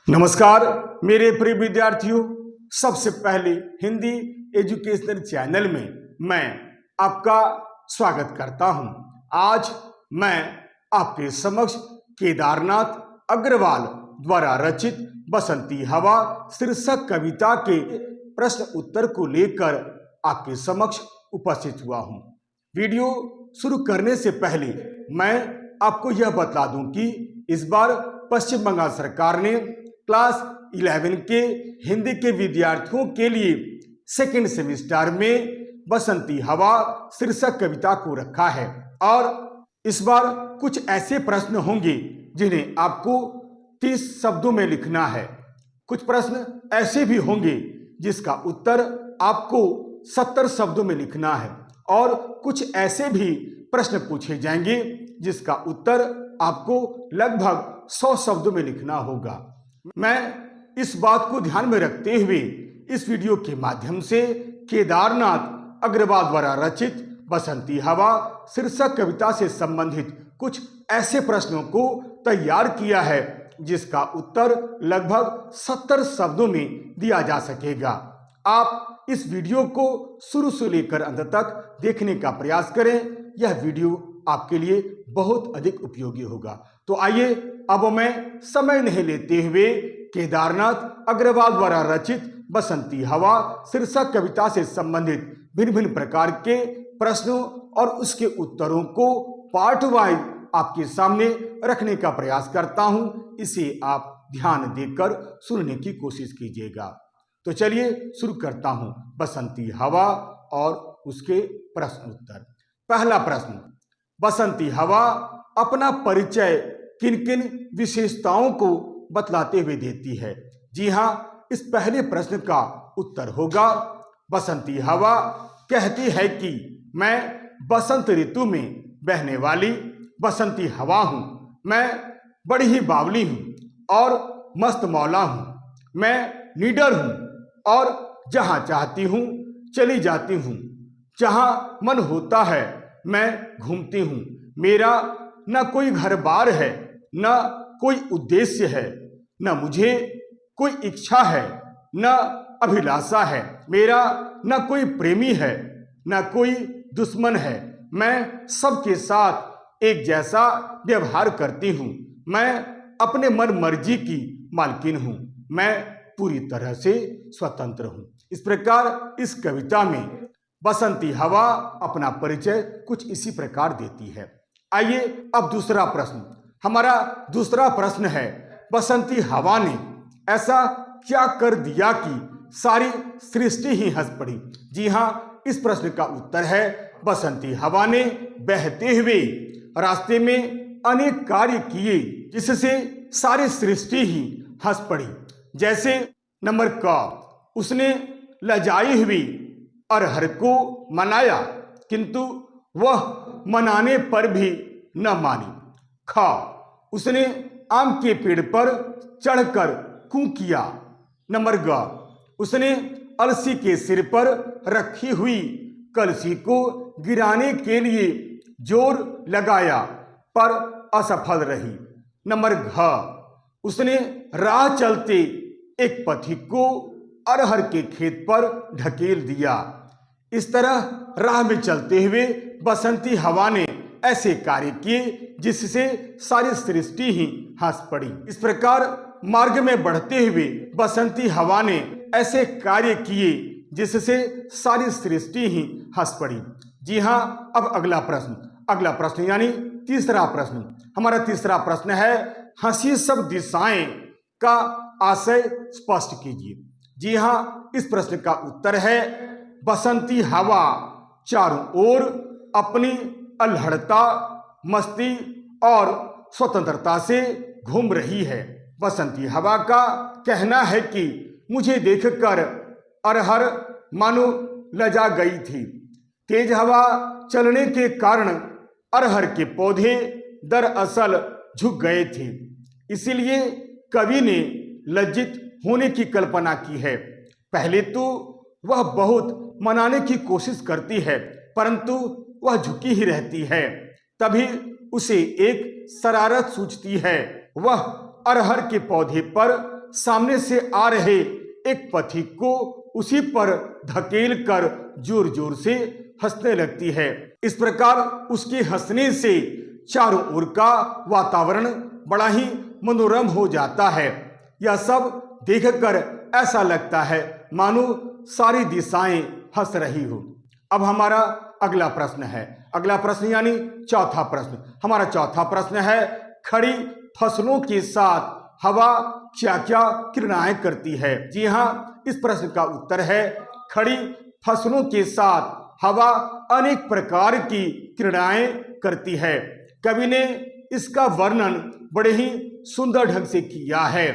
नमस्कार मेरे प्रिय विद्यार्थियों। सबसे पहले हिंदी एजुकेशनल चैनल में मैं आपका स्वागत करता हूं। आज मैं आपके समक्ष केदारनाथ अग्रवाल द्वारा रचित बसंती हवा शीर्षक कविता के प्रश्न उत्तर को लेकर आपके समक्ष उपस्थित हुआ हूं। वीडियो शुरू करने से पहले मैं आपको यह बता दूं कि इस बार पश्चिम बंगाल सरकार ने क्लास 11 के हिंदी के विद्यार्थियों के लिए सेकेंड सेमेस्टर में बसंती हवा शीर्षक कविता को रखा है और इस बार कुछ ऐसे प्रश्न होंगे जिन्हें आपको 30 शब्दों में लिखना है। कुछ प्रश्न ऐसे भी होंगे जिसका उत्तर आपको 70 शब्दों में लिखना है और कुछ ऐसे भी प्रश्न पूछे जाएंगे जिसका उत्तर आपको लगभग 100 शब्दों में लिखना होगा। मैं इस बात को ध्यान में रखते हुए इस वीडियो के माध्यम से केदारनाथ अग्रवाल द्वारा रचित बसंती हवा शीर्षक कविता से संबंधित कुछ ऐसे प्रश्नों को तैयार किया है जिसका उत्तर लगभग 70 शब्दों में दिया जा सकेगा। आप इस वीडियो को शुरू से लेकर अंत तक देखने का प्रयास करें। यह वीडियो आपके लिए बहुत अधिक उपयोगी होगा। तो आइए अब मैं समय नहीं लेते हुए केदारनाथ अग्रवाल द्वारा रचित बसंती हवा शीर्षक कविता से संबंधित भिन्न भिन्न प्रकार के प्रश्नों और उसके उत्तरों को पार्ट वाइज आपके सामने रखने का प्रयास करता हूं। इसे आप ध्यान देकर सुनने की कोशिश कीजिएगा। तो चलिए शुरू करता हूं बसंती हवा और उसके प्रश्न उत्तर। पहला प्रश्न, बसंती हवा अपना परिचय किन किन विशेषताओं को बतलाते हुए देती है? जी हाँ, इस पहले प्रश्न का उत्तर होगा बसंती हवा कहती है कि मैं बसंत ऋतु में बहने वाली बसंती हवा हूँ। मैं बड़ी ही बावली हूँ और मस्त मौला हूँ। मैं निडर हूँ और जहाँ चाहती हूँ चली जाती हूँ। जहाँ मन होता है मैं घूमती हूँ। मेरा न कोई घर बार है, न कोई उद्देश्य है, न मुझे कोई इच्छा है, न अभिलाषा है। मेरा न कोई प्रेमी है, न कोई दुश्मन है। मैं सबके साथ एक जैसा व्यवहार करती हूँ। मैं अपने मन मर्जी की मालकिन हूँ। मैं पूरी तरह से स्वतंत्र हूँ। इस प्रकार इस कविता में बसंती हवा अपना परिचय कुछ इसी प्रकार देती है। आइए अब दूसरा प्रश्न। हमारा दूसरा प्रश्न है, बसंती हवा ने ऐसा क्या कर दिया कि सारी सृष्टि ही हंस पड़ी? जी हाँ, इस प्रश्न का उत्तर है बसंती हवा ने बहते हुए रास्ते में अनेक कार्य किए जिससे सारी सृष्टि ही हंस पड़ी। जैसे नंबर क, उसने लजाई हुई अरहर को मनाया किंतु वह मनाने पर भी न मानी। ख, उसने आम के पेड़ पर चढ़कर कूं किया। नंबर ग, उसने अलसी के सिर पर रखी हुई कलसी को गिराने के लिए जोर लगाया पर असफल रही। नंबर घ, उसने राह चलते एक पथिक को अरहर के खेत पर ढकेल दिया। इस तरह राह में चलते हुए बसंती हवा ने ऐसे कार्य किए जिससे सारी सृष्टि ही हंस पड़ी। इस प्रकार मार्ग में बढ़ते हुए बसंती हवा ने ऐसे कार्य किए जिससे सारी सृष्टि ही हंस पड़ी। जी हाँ, अब अगला प्रश्न यानी तीसरा प्रश्न। हमारा तीसरा प्रश्न है, हंसी सब दिशाएं का आशय स्पष्ट कीजिए। जी हाँ, इस प्रश्न का उत्तर है बसंती हवा चारों ओर अपनी अल्हड़ता, मस्ती और स्वतंत्रता से घूम रही है। बसंती हवा का कहना है कि मुझे देखकर अरहर मानो लजा गई थी। तेज हवा चलने के कारण अरहर के पौधे दरअसल झुक गए थे। इसीलिए कवि ने लज्जित होने की कल्पना की है। पहले तो वह बहुत मनाने की कोशिश करती है परंतु वह झुकी ही रहती है। तभी उसे एक शरारत सूझती है। वह अरहर के पौधे पर सामने से आ रहे एक पथिक को उसी पर धकेल कर जोर जोर से हंसने लगती है। इस प्रकार उसके हंसने से चारों ओर का वातावरण बड़ा ही मनोरम हो जाता है। यह सब देखकर ऐसा लगता है मानो सारी दिशाएं हंस रही हो। अब हमारा अगला प्रश्न है, अगला प्रश्न यानी चौथा प्रश्न। हमारा चौथा प्रश्न है, खड़ी फसलों के साथ हवा क्या क्या क्रियाएं करती है? जी हाँ, इस प्रश्न का उत्तर है, खड़ी फसलों के साथ हवा अनेक प्रकार की क्रियाएं करती है। कवि ने इसका वर्णन बड़े ही सुंदर ढंग से किया है।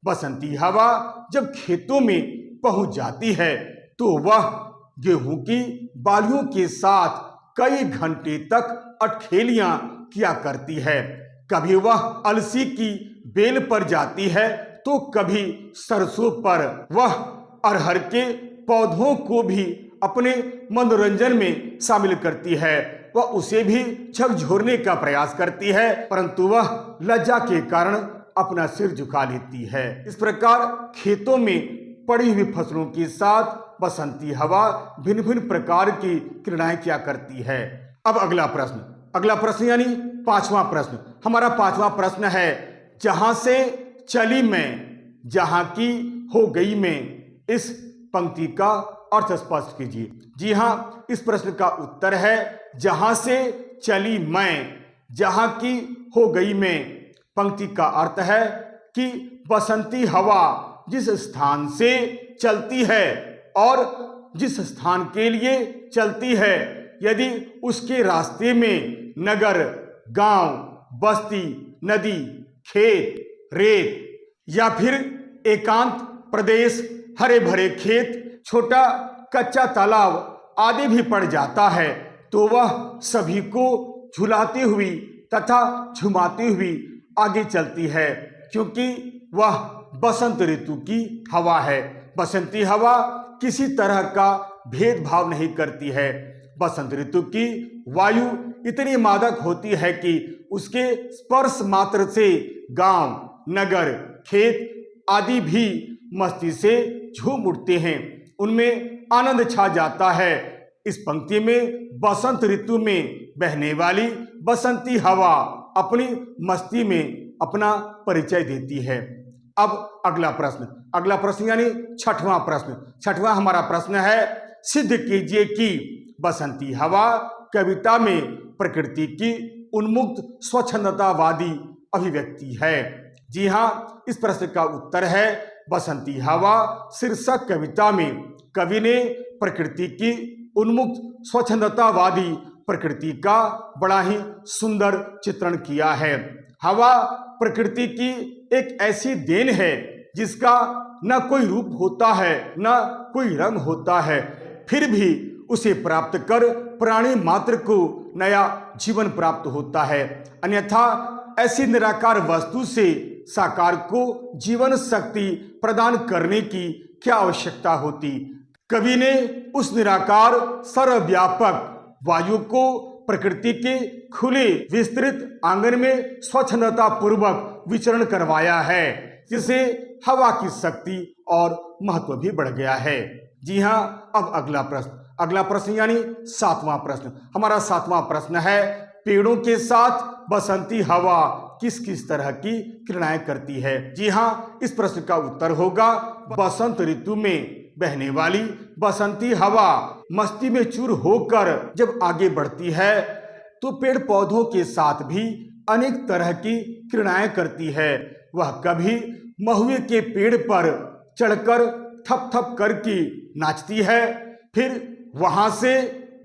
बसंती हवा जब खेतों में पहुंच जाती है तो वह गेहूं की बालियों के साथ कई घंटे तक अठखेलियां किया करती है। कभी वह अलसी की बेल पर जाती है तो कभी सरसों पर। वह अरहर के पौधों को भी अपने मनोरंजन में शामिल करती है। वह उसे भी झकझोरने का प्रयास करती है, परंतु वह लज्जा के कारण अपना सिर झुका लेती है। इस प्रकार खेतों में पड़ी हुई फसलों के साथ बसंती हवा भिन्न भिन्न प्रकार की क्रियाएं क्या करती है। अब अगला प्रश्न यानी पांचवा प्रश्न। हमारा पांचवा प्रश्न है, जहां से चली मैं जहां की हो गई मैं। इस पंक्ति का अर्थ स्पष्ट कीजिए। जी हाँ, इस प्रश्न का उत्तर है, जहां से चली मैं जहां की हो गई मैं। पंक्ति का अर्थ है कि बसंती हवा जिस स्थान से चलती है और जिस स्थान के लिए चलती है, यदि उसके रास्ते में नगर, गांव, बस्ती, नदी, खेत, रेत या फिर एकांत प्रदेश, हरे भरे खेत, छोटा कच्चा तालाब आदि भी पड़ जाता है तो वह सभी को झुलाती हुई तथा झुमाती हुई आगे चलती है, क्योंकि वह बसंत ऋतु की हवा है। बसंती हवा किसी तरह का भेदभाव नहीं करती है। बसंत ऋतु की वायु इतनी मादक होती है कि उसके स्पर्श मात्र से गांव, नगर, खेत आदि भी मस्ती से झूम उठते हैं, उनमें आनंद छा जाता है। इस पंक्ति में बसंत ऋतु में बहने वाली बसंती हवा अपनी मस्ती में अपना परिचय देती है। अब अगला प्रश्न यानी छठवां प्रश्न हमारा प्रश्न है, सिद्ध कीजिए कि बसंती हवा कविता में प्रकृति की उन्मुक्त स्वच्छंदतावादी अभिव्यक्ति है। जी हाँ, इस प्रश्न का उत्तर है, बसंती हवा शीर्षक कविता में कवि ने प्रकृति की उन्मुक्त स्वच्छंदतावादी प्रकृति का बड़ा ही सुंदर चित्रण किया है। हवा प्रकृति की एक ऐसी देन है जिसका न कोई रूप होता है न कोई रंग होता है, फिर भी उसे प्राप्त कर प्राणी मात्र को नया जीवन प्राप्त होता है। अन्यथा ऐसी निराकार वस्तु से साकार को जीवन शक्ति प्रदान करने की क्या आवश्यकता होती। कवि ने उस निराकार सर्वव्यापक वायु को प्रकृति के खुले विस्तृत आंगन में स्वच्छंदता पूर्वक विचरण करवाया है, जिससे हवा की शक्ति और महत्व भी बढ़ गया है। जी हाँ, अब अगला प्रश्न यानी सातवां प्रश्न। हमारा सातवां प्रश्न है, पेड़ों के साथ बसंती हवा किस किस तरह की क्रियाएं करती है। जी हाँ, इस प्रश्न का उत्तर होगा, बसंत ऋतु में बहने वाली बसंती हवा मस्ती में चूर होकर जब आगे बढ़ती है तो पेड़ पौधों के साथ भी अनेक तरह की क्रियाएं करती है। वह कभी महुए के पेड़ पर चढ़कर थप थप करके नाचती है, फिर वहां से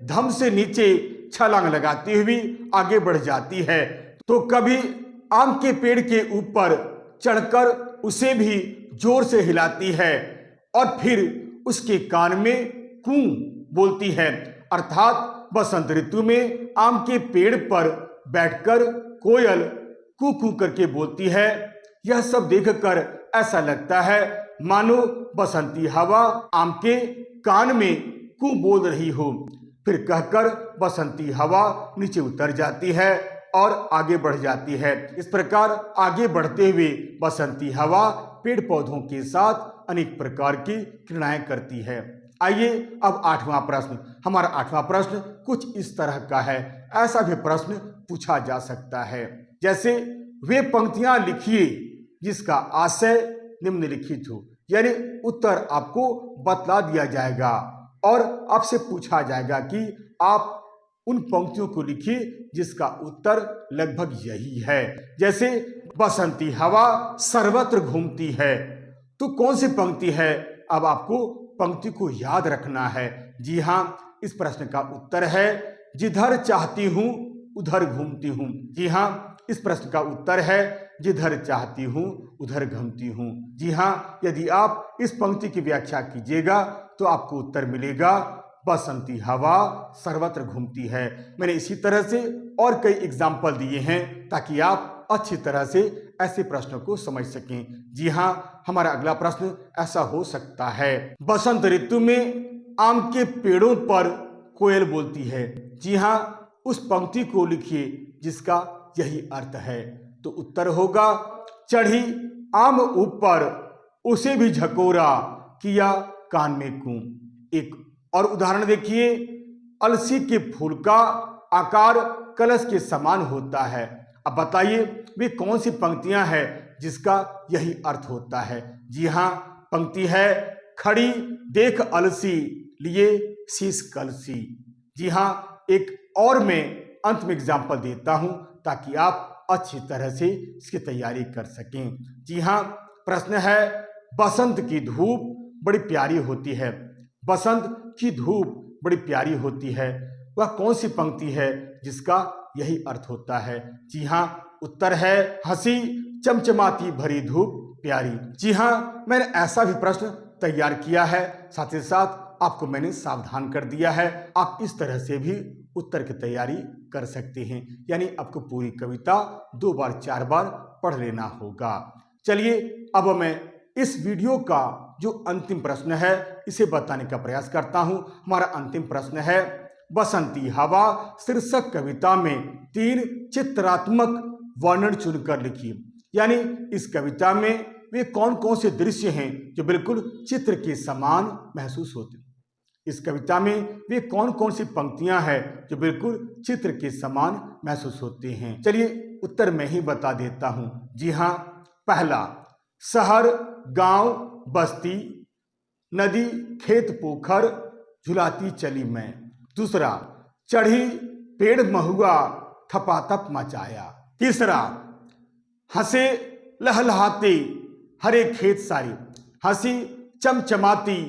धम से नीचे छलांग लगाती हुई आगे बढ़ जाती है, तो कभी आम के पेड़ के ऊपर चढ़कर उसे भी जोर से हिलाती है और फिर उसके कान में कूं बोलती है। अर्थात बसंत ऋतु में आम के पेड़ पर बैठकर कोयल कू कू करके बोलती है। यह सब देखकर ऐसा लगता है मानो बसंती हवा आम के कान में कू बोल रही हो। फिर कहकर बसंती हवा नीचे उतर जाती है और आगे बढ़ जाती है। इस प्रकार आगे बढ़ते हुए बसंती हवा पेड़ पौधों के साथ अनेक प्रकार की क्रियाएं करती है। आइए अब 8वां प्रश्न। हमारा 8वां प्रश्न कुछ इस तरह का है। ऐसा भी प्रश्न पूछा जा सकता है, जैसे वे पंक्तियां लिखिए जिसका आशय निम्नलिखित हो। यानी उत्तर आपको बतला दिया जाएगा और आपसे पूछा जाएगा कि आप उन पंक्तियों को लिखिए जिसका उत्तर लगभग यही है। जैसे बसंती हवा सर्वत्र घूमती है, तो कौन सी पंक्ति है? अब आपको पंक्ति को याद रखना है। जी हाँ, इस प्रश्न का उत्तर है जिधर चाहती हूं उधर घूमती हूं। जी हाँ, इस प्रश्न का उत्तर है जिधर चाहती हूं उधर घूमती हूं। जी हाँ, यदि आप इस पंक्ति की व्याख्या कीजिएगा तो आपको उत्तर मिलेगा बसंती हवा सर्वत्र घूमती है। मैंने इसी तरह से और कई एग्जाम्पल दिए हैं ताकि आप अच्छी तरह से ऐसे प्रश्नों को समझ सकें। जी हाँ, हमारा अगला प्रश्न ऐसा हो सकता है, बसंत ऋतु में आम के पेड़ों पर कोयल बोलती है। जी हाँ, उस पंक्ति को लिखिए जिसका यही अर्थ है। तो उत्तर होगा चढ़ी आम ऊपर उसे भी झकोरा किया कान में कूं। एक और उदाहरण देखिए, अलसी के फूल का आकार कलश के समान होता है। अब बताइए वे कौन सी पंक्तियां हैं जिसका यही अर्थ होता है? जी हाँ, पंक्ति है खड़ी देख अलसी लिए शीश कलसी। जी हाँ, एक और मैं अंत में एग्जाम्पल देता हूं ताकि आप अच्छी तरह से इसकी तैयारी कर सकें। जी हाँ, प्रश्न है बसंत की धूप बड़ी प्यारी होती है। बसंत की धूप बड़ी प्यारी होती है, वह कौन सी पंक्ति है जिसका यही अर्थ होता है? जी हाँ, उत्तर है हंसी चमचमाती भरी धूप प्यारी। जी हाँ, मैंने ऐसा भी प्रश्न तैयार किया है, साथ ही साथ आपको मैंने सावधान कर दिया है। आप इस तरह से भी उत्तर की तैयारी कर सकते हैं, यानी आपको पूरी कविता 2 बार 4 बार पढ़ लेना होगा। चलिए अब मैं इस वीडियो का जो अंतिम प्रश्न है इसे बताने का प्रयास करता हूं। हमारा अंतिम प्रश्न है बसंती हवा शीर्षक कविता में 3 चित्रात्मक वर्णन चुनकर लिखिए। यानी इस कविता में वे कौन कौन से दृश्य हैं जो बिल्कुल चित्र के समान महसूस होते हैं। इस कविता में वे कौन कौन सी पंक्तियां हैं जो बिल्कुल चित्र के समान महसूस होते हैं। चलिए उत्तर मैं ही बता देता हूं। जी हाँ, पहला शहर गांव बस्ती नदी खेत पोखर झुलाती चली मैं। दूसरा चढ़ी पेड़ महुआ थपाथप मचाया। तीसरा हंसे लहलहाते हरे खेत सारी हंसी चमचमाती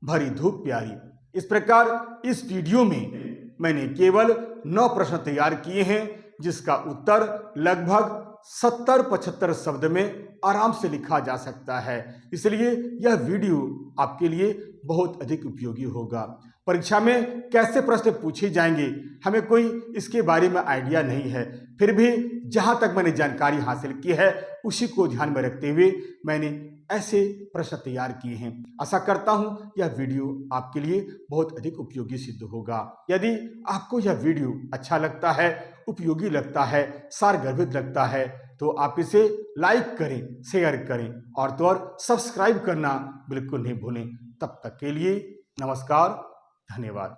भरी धूप प्यारी। इस प्रकार इस वीडियो में मैंने केवल 9 प्रश्न तैयार किए हैं जिसका उत्तर लगभग 70-75 शब्द में आराम से लिखा जा सकता है। इसलिए यह वीडियो आपके लिए बहुत अधिक उपयोगी होगा। परीक्षा में कैसे प्रश्न पूछे जाएंगे हमें कोई इसके बारे में आइडिया नहीं है, फिर भी जहां तक मैंने जानकारी हासिल की है उसी को ध्यान में रखते हुए मैंने ऐसे प्रश्न तैयार किए हैं। आशा करता हूं यह वीडियो आपके लिए बहुत अधिक उपयोगी सिद्ध होगा। यदि आपको यह वीडियो अच्छा लगता है, उपयोगी लगता है, सारगर्भित लगता है तो आप इसे लाइक करें, शेयर करें और तो और सब्सक्राइब करना बिल्कुल नहीं भूलें। तब तक के लिए नमस्कार, धन्यवाद।